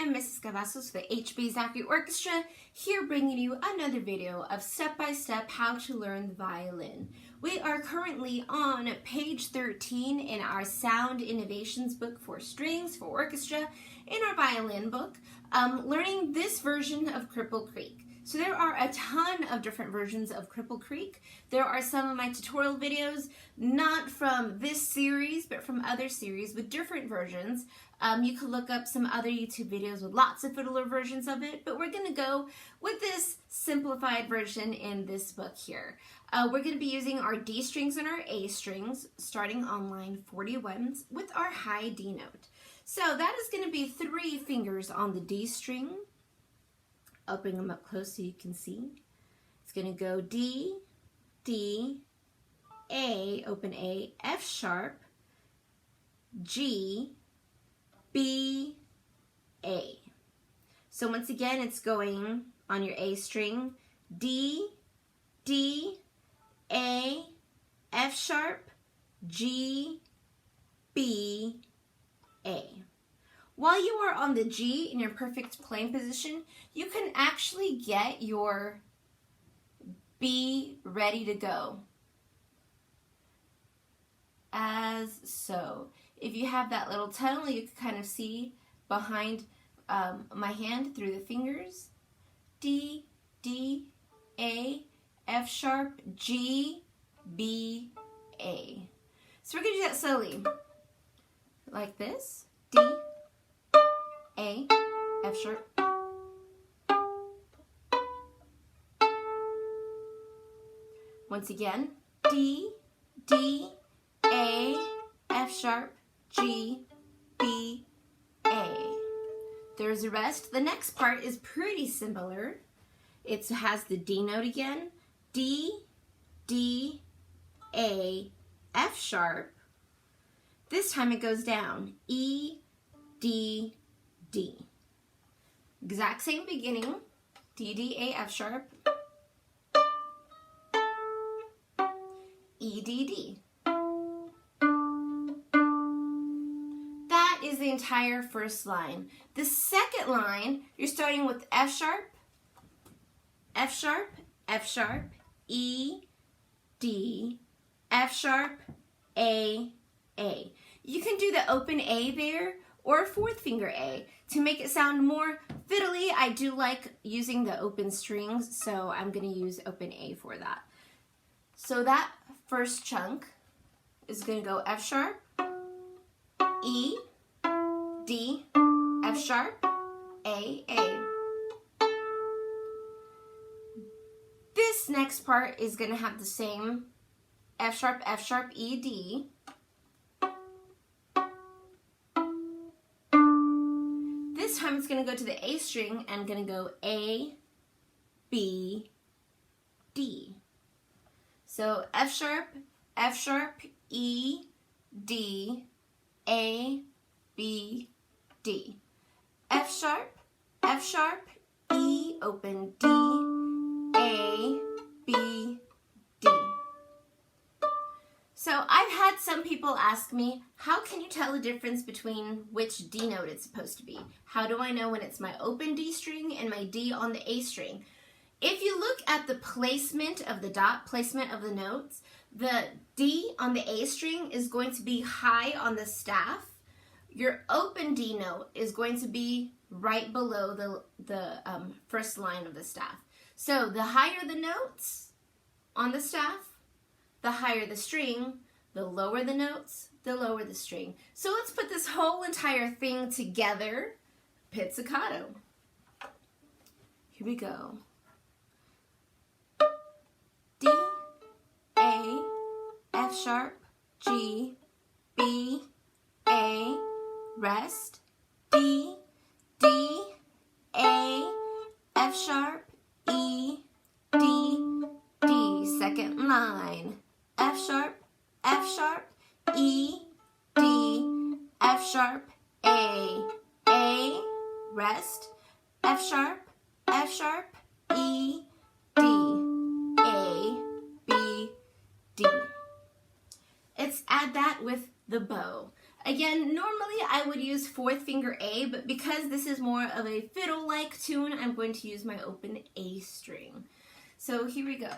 am Mrs. Cavazos with the HB Zachary Orchestra, here bringing you another video of step-by-step how to learn the violin. We are currently on page 13 in our Sound Innovations book for strings, for orchestra, in our violin book, learning this version of Cripple Creek. So there are a ton of different versions of Cripple Creek. There are some of my tutorial videos, not from this series, but from other series with different versions. You could look up some other YouTube videos with lots of fiddler versions of it, but we're going to go with this simplified version in this book here. We're going to be using our D strings and our A strings, starting on line 41 with our high D note. So that is going to be 3 fingers on the D string. I'll bring them up close so you can see. It's going to go D, D, A, open A, F sharp, G, B, A. So once again, it's going on your A string, D, D, A, F sharp, G, B, A. While you are on the G in your perfect playing position, you can actually get your B ready to go. As so. If you have that little tunnel, you can kind of see behind my hand through the fingers. D, D, A, F sharp, G, B, A. So we're going to do that slowly. Like this. D, A, F sharp. Once again, D, D, A, F sharp, G, B, A. There's the rest. The next part is pretty similar. It has the D note again. D, D, A, F sharp. This time it goes down. E, D, D. Exact same beginning. D, D, A, F sharp. E, D, D. That is the entire first line. The second line, you're starting with F sharp, F sharp, F sharp, E, D, F sharp, A, A. You can do the open A there, or 4th finger A. To make it sound more fiddly, I do like using the open strings, so I'm going to use open A for that. So that first chunk is going to go F sharp, E, D, F sharp, A, A. This next part is going to have the same F sharp, E, D. This time it's going to go to the A string and going to go A, B, D. So F sharp, E, D, A, B, D. F sharp, E, open D, A, B, D. So I've had some people ask me, how can you tell the difference between which D note it's supposed to be? How do I know when it's my open D string and my D on the A string? If you look at the placement of the dot, placement of the notes, the D on the A string is going to be high on the staff. Your open D note is going to be right below the first line of the staff. So the higher the notes on the staff, the higher the string, the lower the notes, the lower the string. So let's put this whole entire thing together, pizzicato. Here we go. D, A, F sharp, G, B, A, rest, D, D, A, F sharp, E, D, D. Second line. F sharp, E, D, F sharp, A, rest, F sharp, E, D, A, B, D. Let's add that with the bow. Again, normally I would use 4th finger A, but because this is more of a fiddle-like tune, I'm going to use my open A string. So here we go.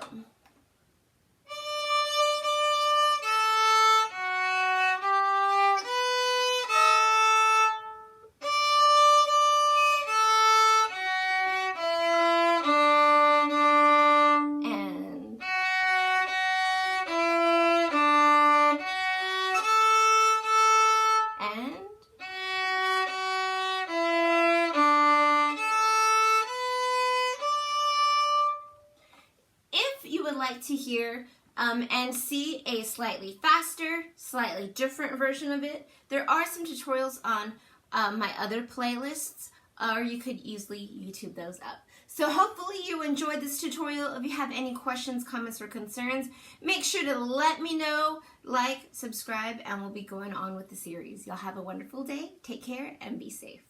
Would like to hear and see a slightly faster, slightly different version of it, there are some tutorials on my other playlists, or you could easily YouTube those up. So hopefully you enjoyed this tutorial. If you have any questions, comments, or concerns, make sure to let me know, like, subscribe, and we'll be going on with the series. Y'all have a wonderful day, take care, and be safe.